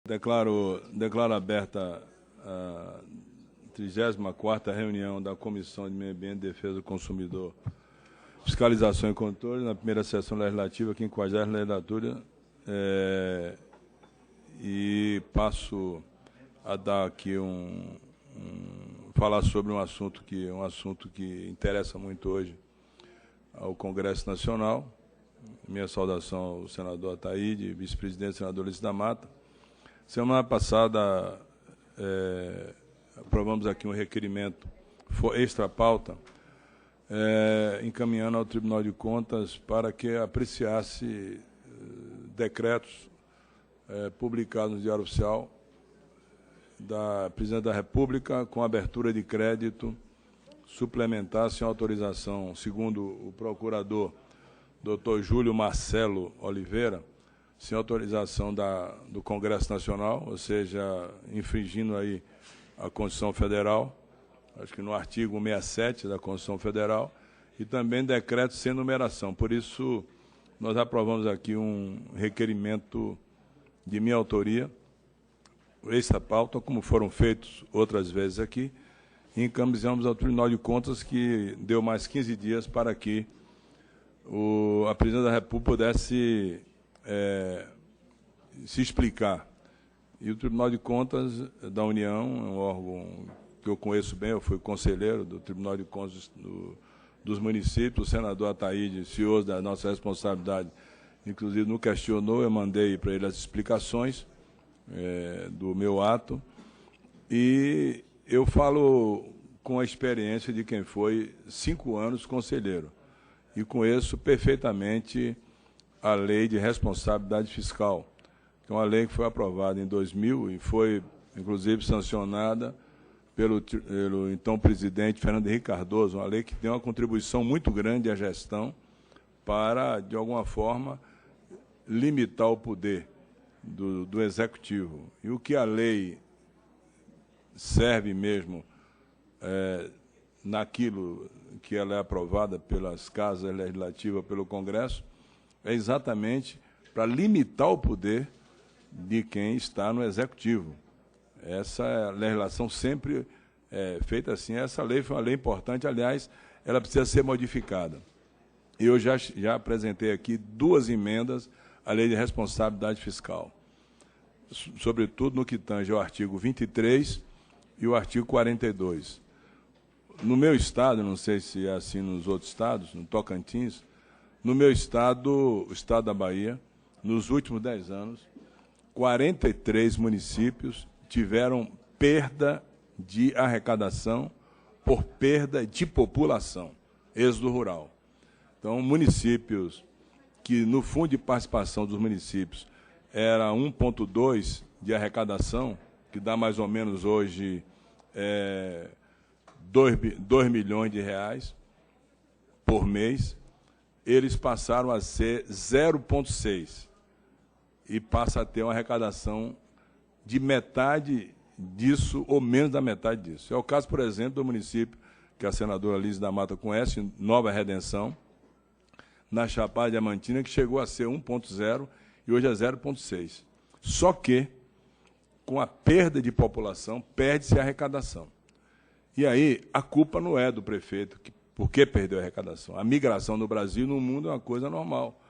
Declaro aberta a 34ª reunião da Comissão de Meio Ambiente, Defesa do Consumidor, Fiscalização e Controle, na primeira sessão legislativa, 50ª legislatura, e passo a dar aqui falar sobre um assunto que interessa muito hoje ao Congresso Nacional. Minha saudação ao senador Ataíde, vice-presidente, senador Ulisses da Mata. Semana passada, aprovamos aqui um requerimento extra-pauta, encaminhando ao Tribunal de Contas para que apreciasse decretos publicados no Diário Oficial da Presidente da República com abertura de crédito suplementar sem autorização, segundo o procurador Dr. Júlio Marcelo Oliveira, sem autorização do Congresso Nacional, ou seja, infringindo aí a Constituição Federal, acho que no artigo 67 da Constituição Federal, e também decretos sem numeração. Por isso, nós aprovamos aqui um requerimento de minha autoria, essa pauta, como foram feitos outras vezes aqui, e encaminhamos ao Tribunal de Contas, que deu mais 15 dias para que a Presidente da República pudesse se explicar. E o Tribunal de Contas da União, um órgão que eu conheço bem, eu fui conselheiro do Tribunal de Contas dos municípios, o senador Ataíde, CEO da nossa responsabilidade, inclusive não questionou, eu mandei para ele as explicações do meu ato, e eu falo com a experiência de quem foi 5 anos conselheiro, e conheço perfeitamente a Lei de Responsabilidade Fiscal, que é uma lei que foi aprovada em 2000 e foi, inclusive, sancionada pelo então presidente Fernando Henrique Cardoso, uma lei que tem uma contribuição muito grande à gestão para, de alguma forma, limitar o poder do Executivo. E o que a lei serve mesmo naquilo que ela é aprovada pelas casas legislativas, pelo Congresso, é exatamente para limitar o poder de quem está no Executivo. Essa legislação sempre é feita assim. Essa lei foi uma lei importante, aliás, ela precisa ser modificada. Eu já apresentei aqui 2 emendas à Lei de Responsabilidade Fiscal, sobretudo no que tange ao artigo 23 e o artigo 42. No meu estado, não sei se é assim nos outros estados, no Tocantins, no meu estado, o estado da Bahia, nos últimos 10 anos, 43 municípios tiveram perda de arrecadação por perda de população, êxodo rural. Então, municípios que, no fundo de participação dos municípios, era 1,2 de arrecadação, que dá mais ou menos hoje 2 milhões de reais por mês, eles passaram a ser 0,6 e passa a ter uma arrecadação de metade disso ou menos da metade disso. É o caso, por exemplo, do município que a senadora Ulisses da Mata conhece, Nova Redenção, na Chapada Diamantina, que chegou a ser 1,0 e hoje é 0,6. Só que, com a perda de população, perde-se a arrecadação. E aí, a culpa não é do prefeito, por que perdeu a arrecadação. A migração no Brasil e no mundo é uma coisa normal.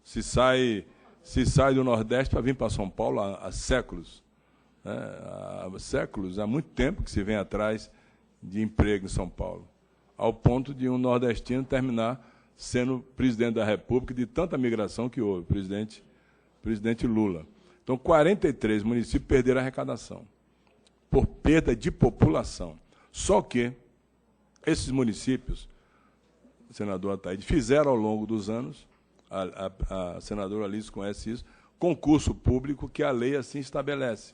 Se sai do Nordeste para vir para São Paulo há séculos. Há muito tempo que se vem atrás de emprego em São Paulo, ao ponto de um nordestino terminar sendo presidente da República de tanta migração que houve, presidente Lula. Então, 43 municípios perderam a arrecadação por perda de população. Só que esses municípios, senador Ataíde, fizeram ao longo dos anos, a senadora Alice conhece isso, concurso público que a lei assim estabelece.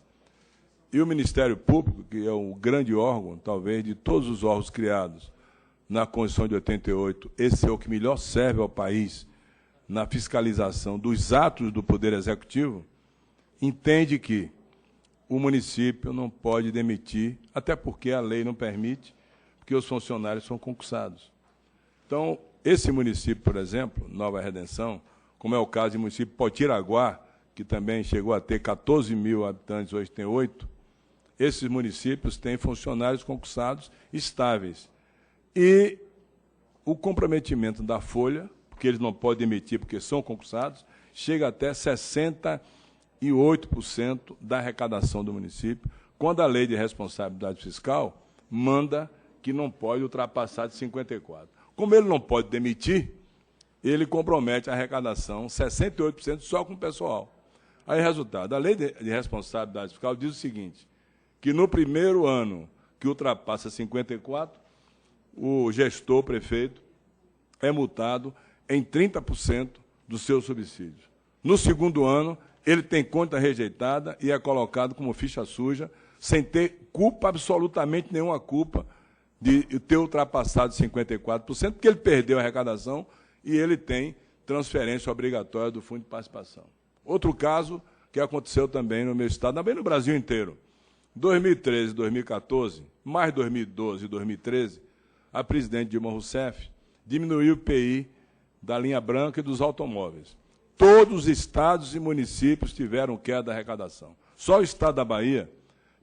E o Ministério Público, que é o grande órgão, talvez, de todos os órgãos criados na Constituição de 88, esse é o que melhor serve ao país na fiscalização dos atos do Poder Executivo, entende que o município não pode demitir, até porque a lei não permite, porque os funcionários são concursados. Então, esse município, por exemplo, Nova Redenção, como é o caso do município Potiraguá, que também chegou a ter 14 mil habitantes, hoje tem 8, esses municípios têm funcionários concursados estáveis. E o comprometimento da folha, porque eles não podem demitir porque são concursados, chega até 68% da arrecadação do município, quando a lei de responsabilidade fiscal manda que não pode ultrapassar de 54%. Como ele não pode demitir, ele compromete a arrecadação 68% só com o pessoal. Aí, resultado, a lei de responsabilidade fiscal diz o seguinte, que no primeiro ano que ultrapassa 54, o gestor, prefeito, é multado em 30% dos seus subsídios. No segundo ano, ele tem conta rejeitada e é colocado como ficha suja, sem ter culpa, absolutamente nenhuma culpa, de ter ultrapassado 54%, porque ele perdeu a arrecadação e ele tem transferência obrigatória do Fundo de Participação. Outro caso que aconteceu também no meu estado, também no Brasil inteiro. 2013 e 2014, mais 2012 e 2013, a presidente Dilma Rousseff diminuiu o IPI da linha branca e dos automóveis. Todos os estados e municípios tiveram queda da arrecadação. Só o estado da Bahia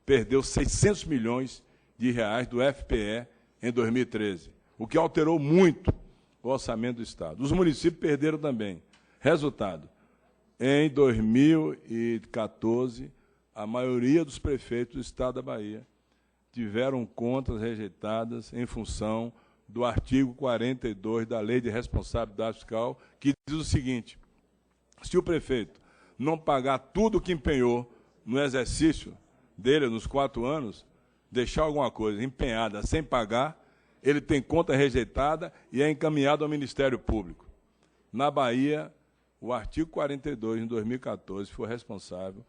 perdeu 600 milhões de reais do FPE em 2013, o que alterou muito o orçamento do estado. Os municípios perderam também. Resultado, em 2014, a maioria dos prefeitos do estado da Bahia tiveram contas rejeitadas em função do artigo 42 da Lei de Responsabilidade Fiscal, que diz o seguinte: se o prefeito não pagar tudo o que empenhou no exercício dele, nos 4 anos, deixar alguma coisa empenhada sem pagar, ele tem conta rejeitada e é encaminhado ao Ministério Público. Na Bahia, o artigo 42, em 2014, foi responsável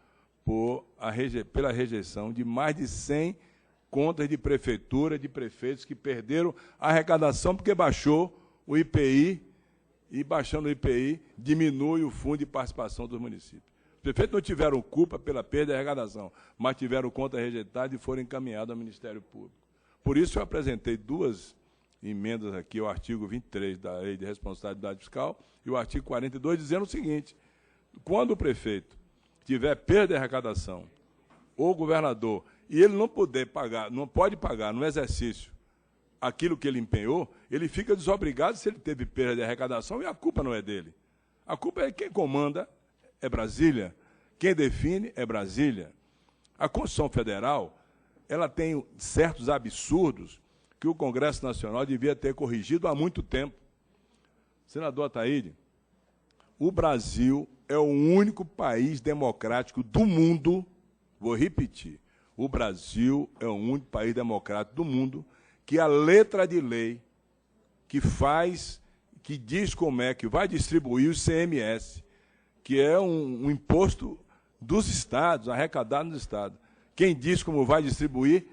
pela rejeição de mais de 100 contas de prefeitura, de prefeitos que perderam a arrecadação porque baixou o IPI, e baixando o IPI, diminui o fundo de participação dos municípios. Os prefeitos não tiveram culpa pela perda de arrecadação, mas tiveram conta rejeitada e foram encaminhados ao Ministério Público. Por isso, eu apresentei 2 emendas aqui, o artigo 23 da Lei de Responsabilidade Fiscal e o artigo 42, dizendo o seguinte: quando o prefeito tiver perda de arrecadação, ou o governador, e ele não puder pagar, não pode pagar no exercício aquilo que ele empenhou, ele fica desobrigado se ele teve perda de arrecadação e a culpa não é dele. A culpa é quem comanda, é Brasília, quem define é Brasília. A Constituição Federal, ela tem certos absurdos que o Congresso Nacional devia ter corrigido há muito tempo. Senador Ataíde, o Brasil é o único país democrático do mundo, vou repetir, o Brasil é o único país democrático do mundo que a letra de lei que diz como é que vai distribuir o ICMS, que é um imposto dos estados, arrecadado nos estados. Quem diz como vai distribuir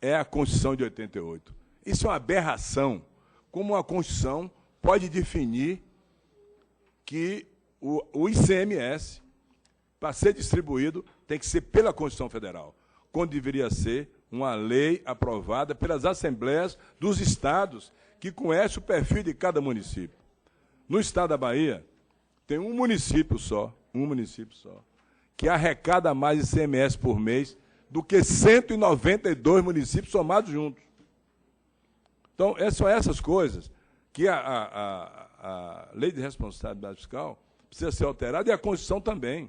é a Constituição de 88. Isso é uma aberração. Como a Constituição pode definir que o ICMS, para ser distribuído, tem que ser pela Constituição Federal, quando deveria ser uma lei aprovada pelas assembleias dos estados, que conhece o perfil de cada município. No estado da Bahia, tem um município só, que arrecada mais ICMS por mês do que 192 municípios somados juntos. Então, são essas coisas que a Lei de Responsabilidade Fiscal precisa ser alterada, e a Constituição também.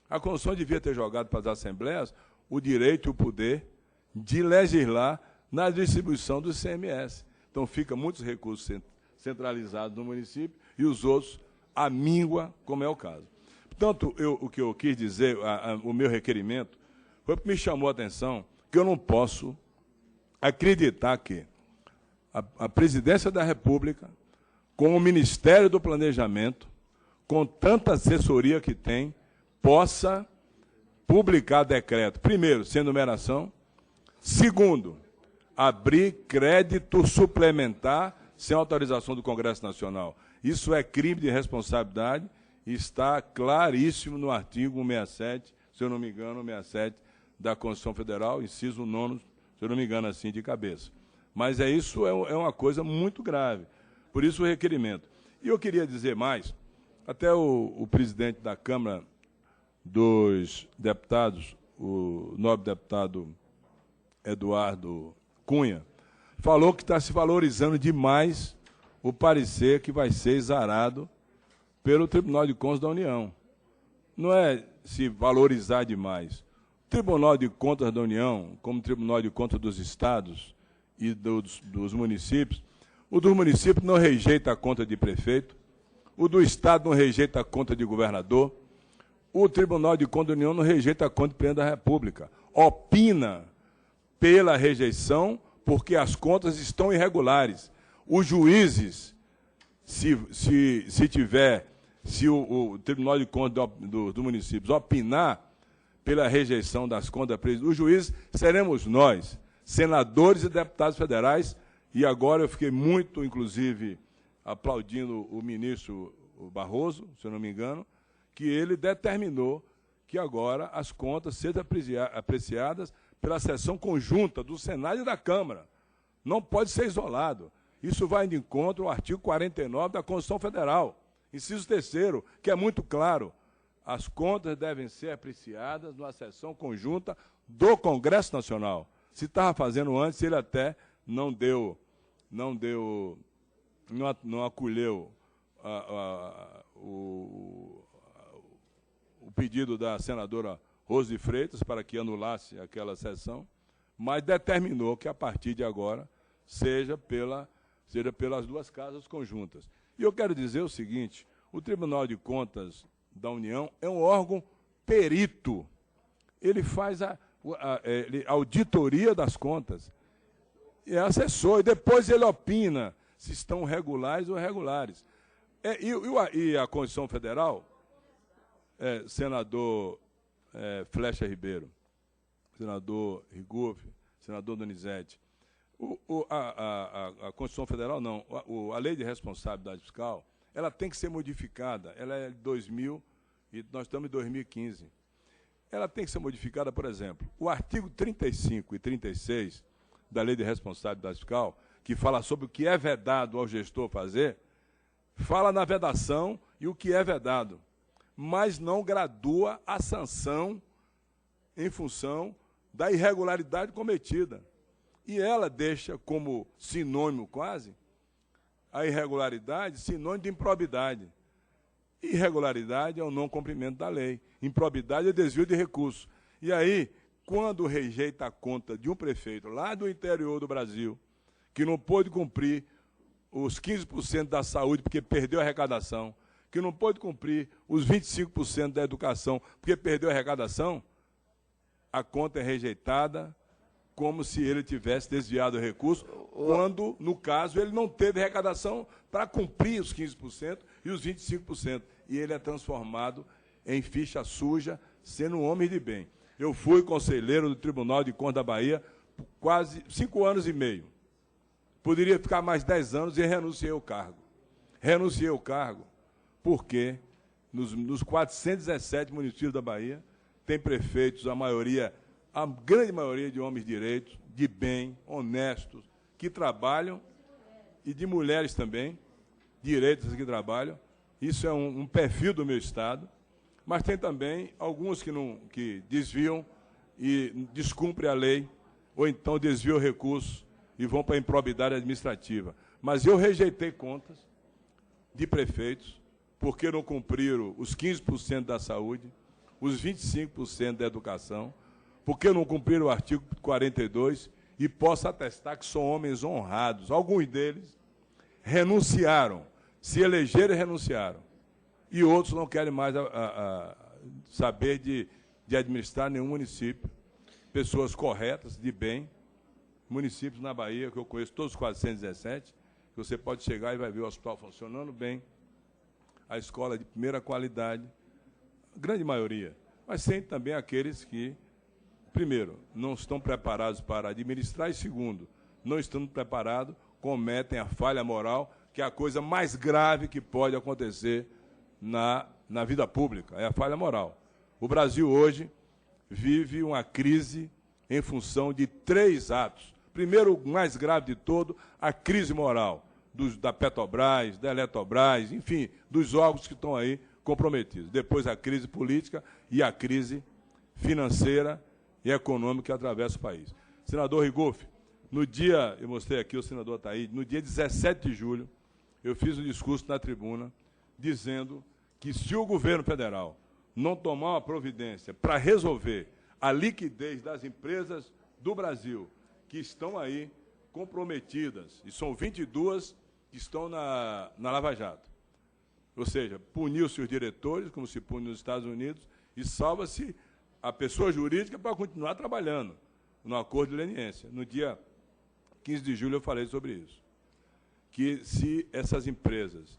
A Constituição devia ter jogado para as assembleias o direito e o poder de legislar na distribuição do ICMS. Então, fica muitos recursos centralizados no município e os outros à míngua, como é o caso. Portanto, o que eu quis dizer, o meu requerimento, foi porque me chamou a atenção que eu não posso acreditar que a Presidência da República, com o Ministério do Planejamento, com tanta assessoria que tem, possa publicar decreto, primeiro, sem numeração, segundo, abrir crédito suplementar sem autorização do Congresso Nacional. Isso é crime de responsabilidade e está claríssimo no artigo 167, se eu não me engano, 167 da Constituição Federal, inciso 9º, se eu não me engano, assim, de cabeça. Mas isso é uma coisa muito grave. Por isso o requerimento. E eu queria dizer mais, até o presidente da Câmara dos deputados, o nobre deputado Eduardo Cunha, falou que está se valorizando demais o parecer que vai ser exarado pelo Tribunal de Contas da União. Não é se valorizar demais. O Tribunal de Contas da União, como o Tribunal de Contas dos Estados e dos municípios, o dos municípios não rejeita a conta de prefeito, o do Estado não rejeita a conta de governador, o Tribunal de Contas da União não rejeita a conta de presidente da República. Opina pela rejeição porque as contas estão irregulares. Os juízes, se o Tribunal de Contas dos municípios opinar pela rejeição das contas dos juízes, seremos nós, senadores e deputados federais, e agora eu fiquei muito, inclusive, aplaudindo o ministro Barroso, se eu não me engano, que ele determinou que agora as contas sejam apreciadas pela sessão conjunta do Senado e da Câmara. Não pode ser isolado. Isso vai de encontro ao artigo 49 da Constituição Federal, inciso 3º, que é muito claro. As contas devem ser apreciadas numa sessão conjunta do Congresso Nacional. Se estava fazendo antes, ele até não acolheu o pedido da senadora Rose de Freitas para que anulasse aquela sessão, mas determinou que, a partir de agora, seja pelas duas casas conjuntas. E eu quero dizer o seguinte, o Tribunal de Contas da União é um órgão perito. Ele faz a auditoria das contas, é assessor, e depois ele opina se estão regulares ou irregulares. E a Constituição Federal, senador Flecha Ribeiro, senador Rigolfi, senador Donizete, a Constituição Federal não, a Lei de Responsabilidade Fiscal, ela tem que ser modificada, ela é de 2000 e nós estamos em 2015. Ela tem que ser modificada, por exemplo, o artigo 35 e 36 da Lei de Responsabilidade Fiscal, que fala sobre o que é vedado ao gestor fazer, fala na vedação e o que é vedado, mas não gradua a sanção em função da irregularidade cometida. E ela deixa como sinônimo quase a irregularidade sinônimo de improbidade. Irregularidade é o não cumprimento da lei. Improbidade é desvio de recursos. E aí, quando rejeita a conta de um prefeito lá do interior do Brasil, que não pôde cumprir os 15% da saúde porque perdeu a arrecadação, que não pôde cumprir os 25% da educação porque perdeu a arrecadação, a conta é rejeitada como se ele tivesse desviado o recurso, quando, no caso, ele não teve arrecadação para cumprir os 15% e os 25%. E ele é transformado em ficha suja, sendo um homem de bem. Eu fui conselheiro do Tribunal de Contas da Bahia por quase 5 anos e meio. Poderia ficar mais 10 anos e renunciei ao cargo. Renunciei ao cargo porque nos 417 municípios da Bahia tem prefeitos, a grande maioria de homens de direito, de bem, honestos, que trabalham, e de mulheres também, direitas que trabalham. Isso é um perfil do meu Estado, mas tem também alguns que desviam e descumprem a lei, ou então desviam recursos e vão para a improbidade administrativa. Mas eu rejeitei contas de prefeitos, porque não cumpriram os 15% da saúde, os 25% da educação, porque não cumpriram o artigo 42, e posso atestar que são homens honrados. Alguns deles renunciaram, se elegeram e renunciaram. E outros não querem mais saber de administrar nenhum município. Pessoas corretas, de bem, municípios na Bahia, que eu conheço todos os 417, que você pode chegar e vai ver o hospital funcionando bem, a escola de primeira qualidade, a grande maioria. Mas tem também aqueles que, primeiro, não estão preparados para administrar, e segundo, não estando preparados, cometem a falha moral, que é a coisa mais grave que pode acontecer na vida pública, é a falha moral. O Brasil hoje vive uma crise em função de 3 atos. Primeiro, o mais grave de todo, a crise moral da Petrobras, da Eletrobras, enfim, dos órgãos que estão aí comprometidos. Depois a crise política e a crise financeira e econômica que atravessa o país. Senador Rigolfi, no dia, eu mostrei aqui o senador Ataíde, no dia 17 de julho, eu fiz um discurso na tribuna dizendo que se o governo federal não tomar uma providência para resolver a liquidez das empresas do Brasil que estão aí comprometidas, e são 22 que estão na Lava Jato, ou seja, puniu-se os diretores, como se pune nos Estados Unidos, e salva-se a pessoa jurídica para continuar trabalhando no acordo de leniência. No dia 15 de julho eu falei sobre isso, que se essas empresas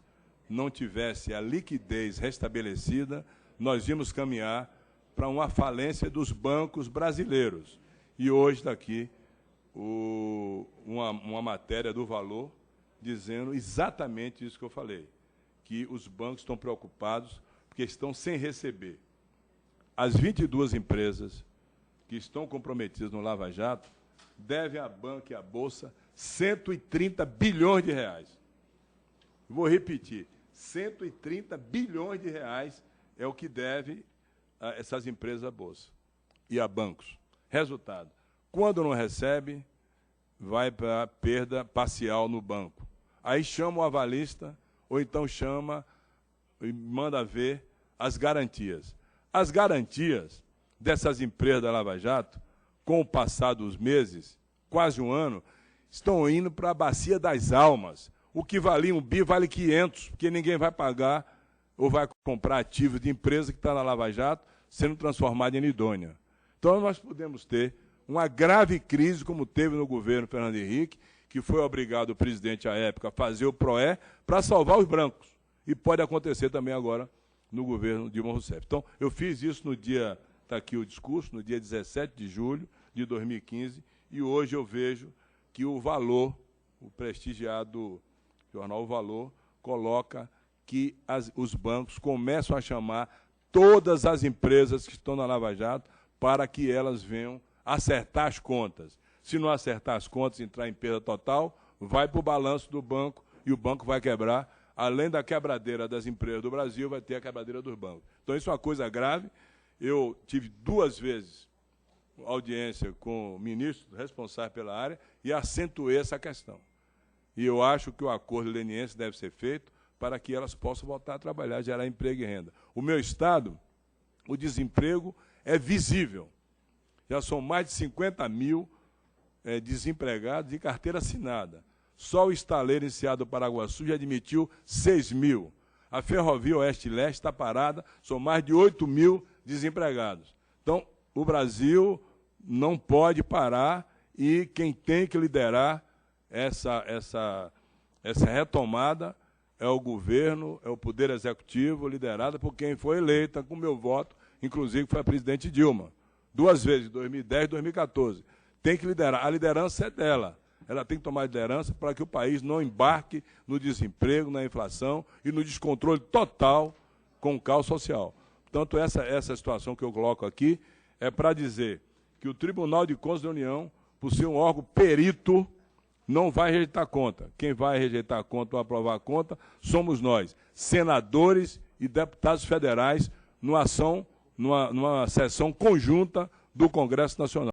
não tivessem a liquidez restabelecida, nós íamos caminhar para uma falência dos bancos brasileiros. E hoje está aqui uma matéria do Valor dizendo exatamente isso que eu falei, que os bancos estão preocupados porque estão sem receber. As 22 empresas que estão comprometidas no Lava Jato devem à banca e à Bolsa 130 bilhões de reais. Vou repetir, 130 bilhões de reais é o que deve a essas empresas à Bolsa e a bancos. Resultado, quando não recebe, vai para perda parcial no banco. Aí chama o avalista, ou então chama e manda ver as garantias. As garantias dessas empresas da Lava Jato, com o passar dos meses, quase um ano, estão indo para a bacia das almas. O que valia 1 bi vale 500, porque ninguém vai pagar ou vai comprar ativos de empresa que está na Lava Jato sendo transformada em idônea. Então, nós podemos ter uma grave crise, como teve no governo Fernando Henrique, que foi obrigado o presidente, à época, a fazer o PROE para salvar os brancos. E pode acontecer também agora no governo Dilma Rousseff. Então, eu fiz isso no dia, está aqui o discurso, no dia 17 de julho de 2015, e hoje eu vejo que o Valor, o prestigiado jornal O Valor, coloca que os bancos começam a chamar todas as empresas que estão na Lava Jato para que elas venham acertar as contas. Se não acertar as contas e entrar em perda total, vai para o balanço do banco e o banco vai quebrar. Além da quebradeira das empresas do Brasil, vai ter a quebradeira dos bancos. Então, isso é uma coisa grave. Eu tive 2 vezes audiência com o ministro responsável pela área e acentuei essa questão. E eu acho que o acordo leniense deve ser feito para que elas possam voltar a trabalhar, gerar emprego e renda. O meu estado, o desemprego é visível. Já são mais de 50 mil desempregados de carteira assinada. Só o estaleiro iniciado do Paraguaçu já admitiu 6 mil. A ferrovia Oeste e Leste está parada, são mais de 8 mil desempregados. Então, o Brasil não pode parar e quem tem que liderar essa retomada é o governo, é o Poder Executivo, liderado por quem foi eleita com meu voto, inclusive foi a presidente Dilma, 2 vezes, 2010 e 2014. Tem que liderar, a liderança é dela. Ela tem que tomar liderança para que o país não embarque no desemprego, na inflação e no descontrole total com o caos social. Portanto, essa situação que eu coloco aqui é para dizer que o Tribunal de Contas da União, por ser um órgão perito, não vai rejeitar a conta. Quem vai rejeitar a conta ou aprovar a conta somos nós, senadores e deputados federais, numa sessão conjunta do Congresso Nacional.